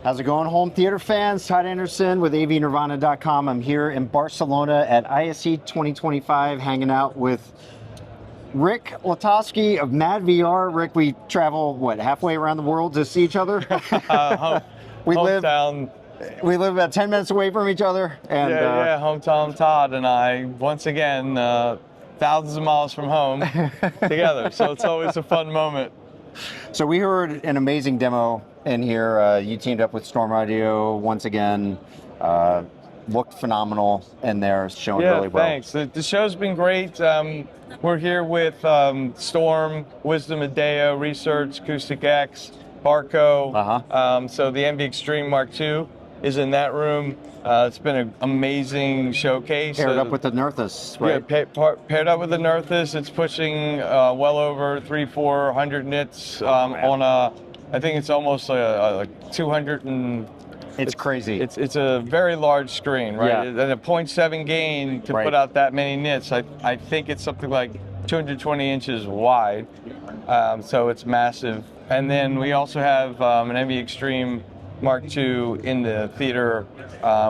How's it going, home theater fans? Todd Anderson with avnirvana.com. I'm here in Barcelona at ISE 2025, hanging out with Rick Latosky of MadVR. Rick, we travel, what, halfway around the world to see each other? Hometown. We live about 10 minutes away from each other. And, hometown Todd and I, once again, thousands of miles from home together. So it's always a fun moment. So we heard an amazing demo in here. You teamed up with Storm Audio once again. Looked phenomenal in there, showing really well. Thanks. The show's been great. We're here with Storm, Wisdom Adeo, Research, Acoustic X, Barco. So the MV Extreme Mark II is in that room. It's been an amazing showcase. Paired up with the Nerthus, right? Yeah, paired up with the Nerthus. It's pushing well over 300-400 nits on a, I think it's almost a 200 and... It's crazy. It's a very large screen, right? Yeah. And a 0.7 gain to put out that many nits. I think it's something like 220 inches wide. So it's massive. And then we also have an MV Extreme Mark II in the theater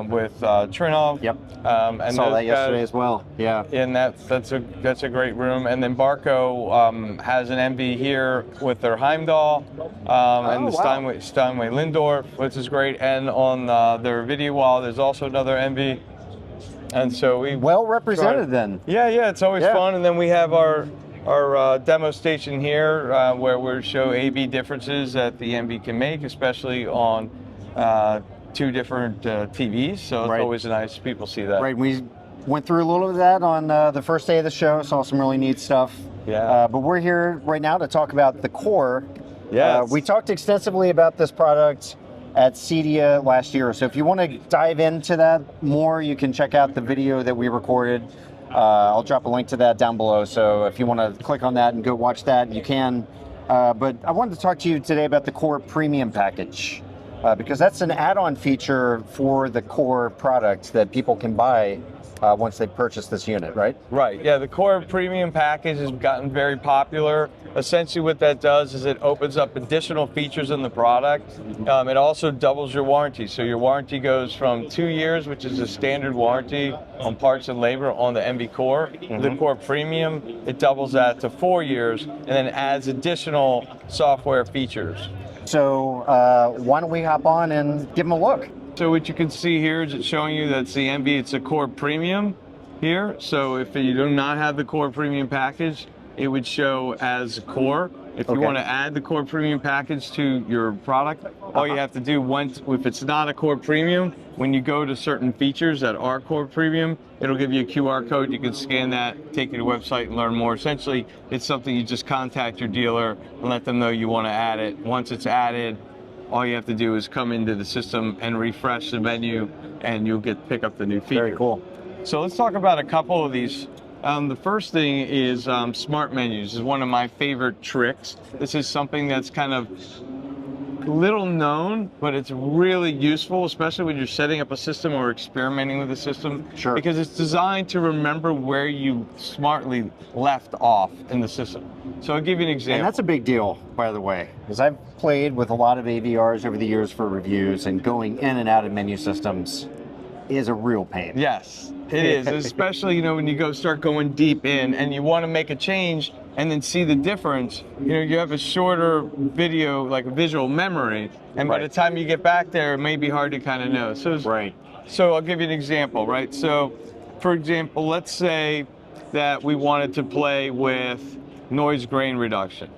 with Trinov. Yep. And saw that yesterday as well. Yeah. And that's a great room. And then Barco has an MV here with their Heimdall and the Steinway Lindorf, which is great. And on their video wall, there's also another MV. And so we well represented then. Yeah, it's always fun. And then we have our demo station here where we show A/B differences that the MV can make, especially on two different TVs. So it's always nice people see that. Right. We went through a little of that on the first day of the show. Saw some really neat stuff. Yeah. But we're here right now to talk about the Core. Yeah. We talked extensively about this product at CEDIA last year. So if you want to dive into that more, you can check out the video that we recorded. I'll drop a link to that down below. So if you want to click on that and go watch that, you can. But I wanted to talk to you today about the Core Premium package. Because that's an add-on feature for the Core product that people can buy once they purchase this unit, right? Right, yeah, the Core Premium package has gotten very popular. Essentially what that does is it opens up additional features in the product. It also doubles your warranty. So your warranty goes from 2 years, which is a standard warranty on parts and labor on the MV Core. The Core Premium, it doubles that to 4 years and then adds additional software features. So why don't we hop on and give them a look? So what you can see here is it's showing you that's the MV, it's a Core Premium here. So if you do not have the Core Premium package, it would show as Core. If you want to add the Core Premium package to your product, all you have to do if it's not a Core Premium, when you go to certain features that are Core Premium, it'll give you a QR code. You can scan that, take you to the website and learn more. Essentially, it's something you just contact your dealer and let them know you want to add it. Once it's added, all you have to do is come into the system and refresh the menu and you'll pick up the new feature. Very cool. So let's talk about a couple of these. The first thing is smart menus. This is one of my favorite tricks. This is something that's kind of little known, but it's really useful, especially when you're setting up a system or experimenting with a system. Sure. Because it's designed to remember where you smartly left off in the system. So I'll give you an example. And that's a big deal, by the way, because I've played with a lot of AVRs over the years for reviews, and going in and out of menu systems is a real pain. Yes, it is, especially when you start going deep in and you want to make a change and then see the difference. You have a shorter video, like a visual memory, and by the time you get back there, it may be hard to kind of know. So I'll give you an example, right? So, for example, let's say that we wanted to play with noise grain reduction.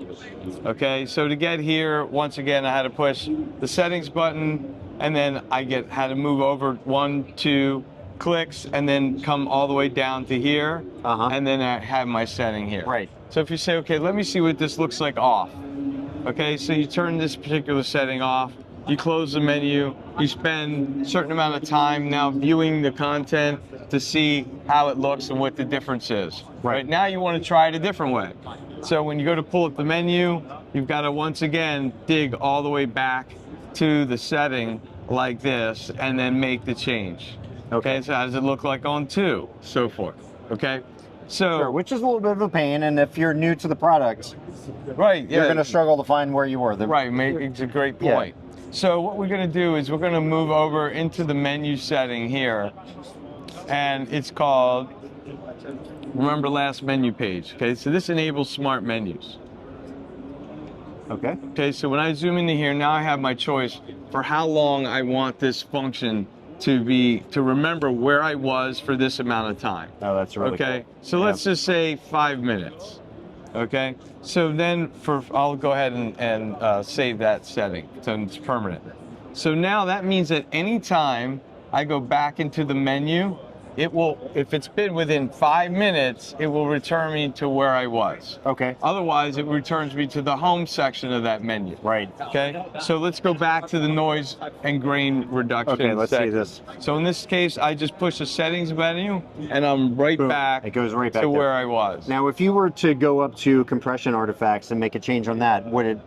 Okay, so to get here, once again, I had to push the settings button, and then I had to move over 1, 2 clicks, and then come all the way down to here, and then I have my setting here. Right. So if you say, okay, let me see what this looks like off. Okay, so you turn this particular setting off, you close the menu, you spend a certain amount of time now viewing the content to see how it looks and what the difference is. Right now you want to try it a different way. So when you go to pull up the menu, you've got to once again dig all the way back to the setting like this and then make the change. Okay, so how does it look like on 2? So forth. Okay, so sure, which is a little bit of a pain, and if you're new to the product, you're going to struggle to find where you were. Right, it's a great point. So what we're going to do is we're going to move over into the menu setting here, and it's called Remember Last Menu Page. Okay, so this enables smart menus. Okay. Okay, so when I zoom into here, now I have my choice for how long I want this function to remember where I was for this amount of time. Oh, that's really okay. cool. So let's just say 5 minutes. Okay. So then I'll go ahead and save that setting so it's permanent. So now that means that anytime I go back into the menu, it will, if it's been within 5 minutes, it will return me to where I was. Okay. Otherwise, it returns me to the home section of that menu. Right. Okay. So let's go back to the noise and grain reduction. Okay, let's section. see this. So in this case, I just push the settings menu, and I'm right Boom. back. It goes right back to there. where I was. Now, if you were to go up to compression artifacts and make a change on that, would it,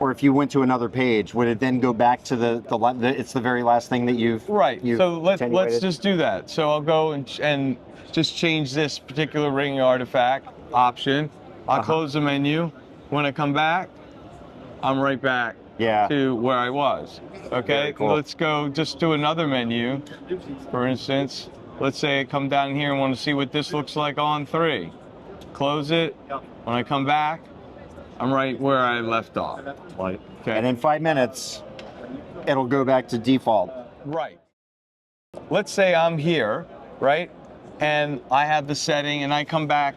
or if you went to another page, would it then go back to it's the very last thing that you've right? So let's attenuated? just do that. So I'll go and just change this particular ring artifact option. I'll close the menu. When I come back, I'm right back to where I was. Okay, cool. Let's go just to another menu. For instance, let's say I come down here and want to see what this looks like on 3. Close it. When I come back, I'm right where I left off. Right. Okay. And in 5 minutes, it'll go back to default. Right. Let's say I'm here, right? And I have the setting and I come back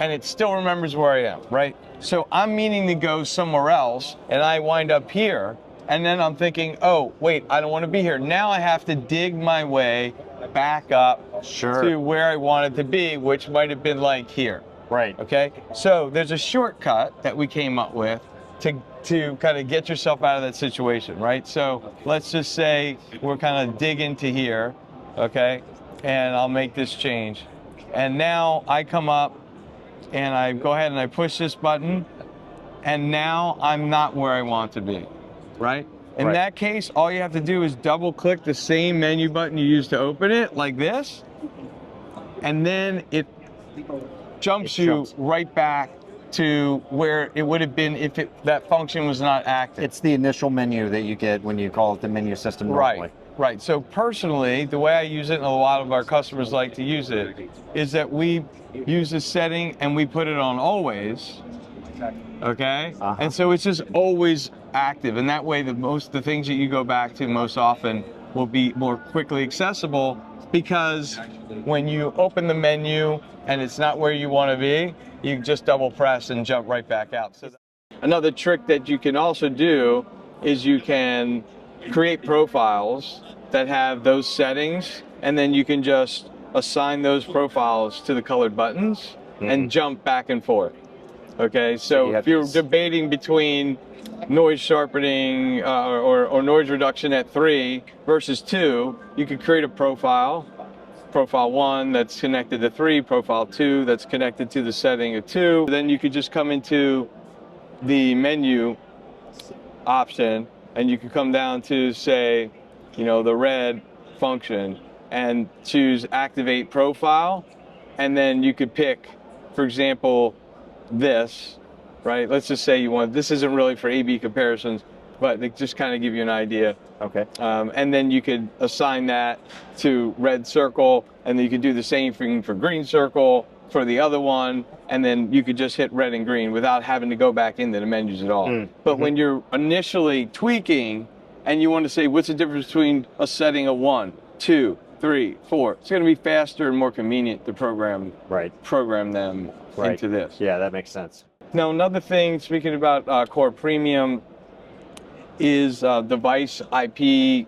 and it still remembers where I am, right? So I'm meaning to go somewhere else and I wind up here and then I'm thinking, oh, wait, I don't want to be here. Now I have to dig my way back up to where I wanted to be, which might have been like here. Right. Okay. So there's a shortcut that we came up with to kind of get yourself out of that situation, right? So let's just say we're kind of dig into here, okay? And I'll make this change. And now I come up and I go ahead and I push this button and now I'm not where I want to be, right? In that case, all you have to do is double click the same menu button you used to open it, like this, and then it jumps you right back to where it would have been if that function was not active. It's the initial menu that you get when you call it the menu system normally. Right. So personally, the way I use it, and a lot of our customers like to use it, is that we use this setting and we put it on always. Okay. And so it's just always active, and that way the things that you go back to most often will be more quickly accessible, because when you open the menu and it's not where you want to be, you just double press and jump right back out. So another trick that you can also do is you can create profiles that have those settings, and then you can just assign those profiles to the colored buttons and jump back and forth. Okay, so if you're debating between noise sharpening or noise reduction at 3 versus 2, you could create a profile 1 that's connected to 3, profile 2 that's connected to the setting of 2. Then you could just come into the menu option and you could come down to, say, the red function and choose activate profile, and then you could pick, for example, this, right? Let's just say you want, this isn't really for A/B comparisons, but they just kind of give you an idea. Okay. And then you could assign that to red circle, and then you could do the same thing for green circle for the other one, and then you could just hit red and green without having to go back into the menus at all. But when you're initially tweaking and you want to say what's the difference between a setting of 1, 2, 3, 4, it's going to be faster and more convenient to program them into this. Yeah, that makes sense. Now, another thing, speaking about Core Premium, is device IP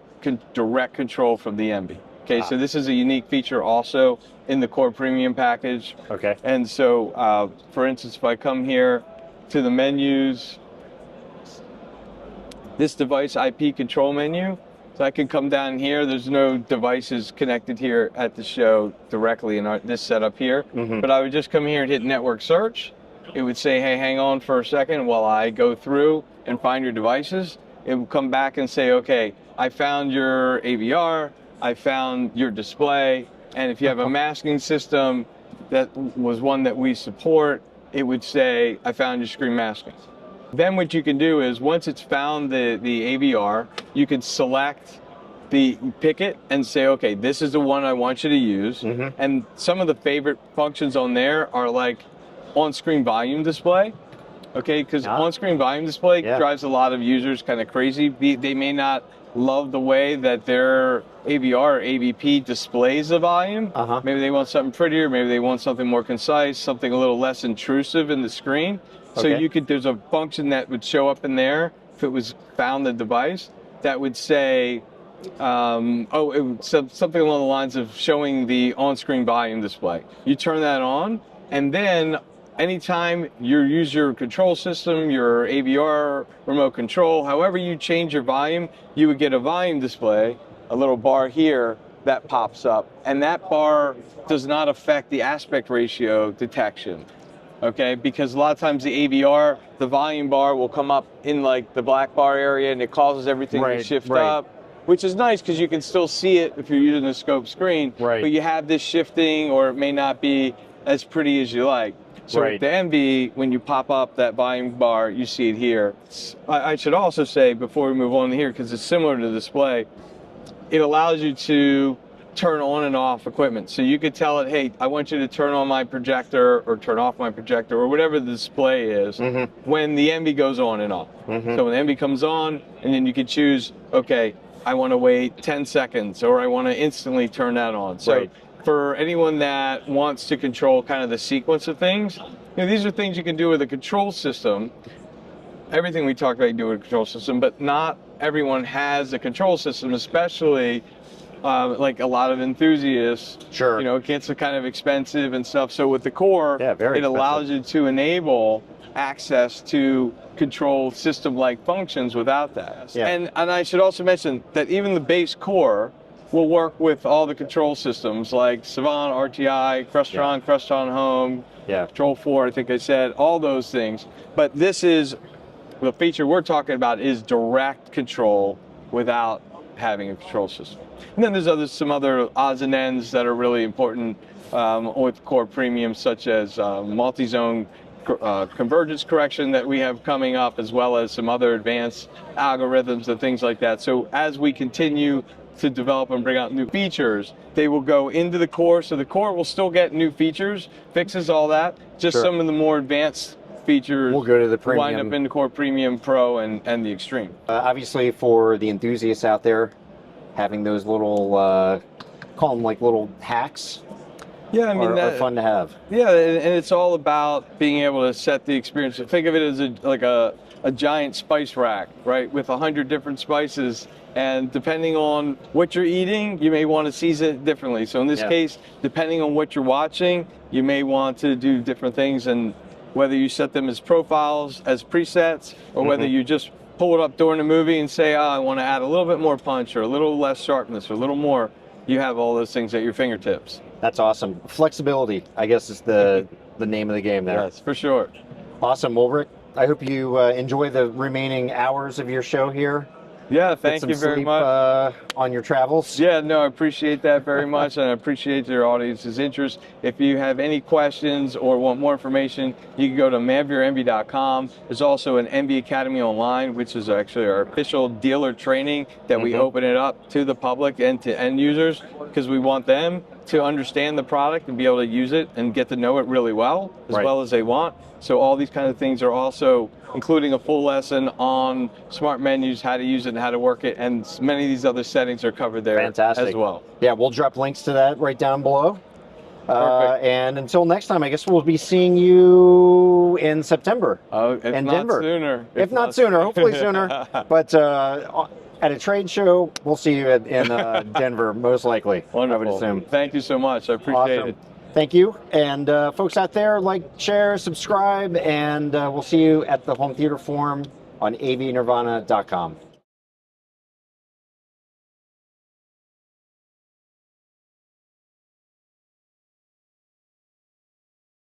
direct control from the MB. Okay, so this is a unique feature also in the Core Premium package. Okay. And so, for instance, if I come here to the menus, this device IP control menu, so I can come down here. There's no devices connected here at the show directly in this setup here, but I would just come here and hit network search. It would say, hey, hang on for a second while I go through and find your devices. It will come back and say, okay, I found your AVR, I found your display, and if you have a masking system that was one that we support, it would say, I found your screen masking. Then what you can do is once it's found the AVR, you can select pick it and say, okay, this is the one I want you to use. And some of the favorite functions on there are like on-screen volume display. Okay, because on-screen volume display drives a lot of users kind of crazy. They may not love the way that their AVR or AVP displays the volume. Maybe they want something prettier, maybe they want something more concise, something a little less intrusive in the screen. So you could, there's a function that would show up in there if it was found the device that would say, something along the lines of showing the on-screen volume display. You turn that on, and then anytime you use your control system, your AVR remote control, however you change your volume, you would get a volume display, a little bar here that pops up, and that bar does not affect the aspect ratio detection. Okay, because a lot of times the AVR, the volume bar will come up in like the black bar area, and it causes everything to shift up, which is nice because you can still see it if you're using the scope screen, but you have this shifting, or it may not be as pretty as you like. So with the MV, when you pop up that volume bar, you see it here. I should also say, before we move on here, because it's similar to the display, it allows you to turn on and off equipment. So you could tell it, hey, I want you to turn on my projector or turn off my projector or whatever the display is when the MV goes on and off. So when the MV comes on, and then you can choose, okay, I want to wait 10 seconds or I want to instantly turn that on. So for anyone that wants to control kind of the sequence of things, you know, these are things you can do with a control system. Everything we talk about you do with a control system, but not everyone has a control system, especially like a lot of enthusiasts. You know, it gets kind of expensive and stuff. So with the core, it allows you to enable access to control system-like functions without that. And I should also mention that even the base core will work with all the control systems like Savant, RTI, Crestron, Crestron Home, Control 4, I think I said, all those things. But this is, the feature we're talking about is direct control without having a control system. And then there's some other odds and ends that are really important with Core Premium, such as multi-zone convergence correction that we have coming up, as well as some other advanced algorithms and things like that. So as we continue to develop and bring out new features, they will go into the core. So the core will still get new features, fixes all that. Just some of the more advanced features will go to the premium, wind up in the Core Premium Pro and the Extreme. Obviously, for the enthusiasts out there, having those little, call them like little hacks, I mean, are fun to have. Yeah, and it's all about being able to set the experience. Think of it as like a giant spice rack, right, with 100 different spices. And depending on what you're eating, you may want to season it differently. So in this case, depending on what you're watching, you may want to do different things, and whether you set them as profiles, as presets, or whether you just pull it up during the movie and say, I want to add a little bit more punch or a little less sharpness or a little more, you have all those things at your fingertips. That's awesome. Flexibility, I guess, is the name of the game there. Yes, for sure. Awesome. Well, Rick, I hope you enjoy the remaining hours of your show here. Yeah, thank you very much. On your travels. Yeah, no, I appreciate that very much, and I appreciate your audience's interest. If you have any questions or want more information, you can go to MadVRMV.com. There's also an MV Academy Online, which is actually our official dealer training that we open it up to the public and to end users, because we want them to understand the product and be able to use it and get to know it really well, as well as they want. So all these kind of things are also including a full lesson on smart menus, how to use it and how to work it, and many of these other settings are covered there as well. Yeah, we'll drop links to that right down below. And until next time, I guess we'll be seeing you in September in Denver. Sooner. If not sooner, hopefully sooner. But at a trade show, we'll see you in Denver, most likely. Wonderful. I would assume. Thank you so much. I appreciate it. Thank you. And folks out there, like, share, subscribe, and we'll see you at the Home Theater Forum on avnirvana.com.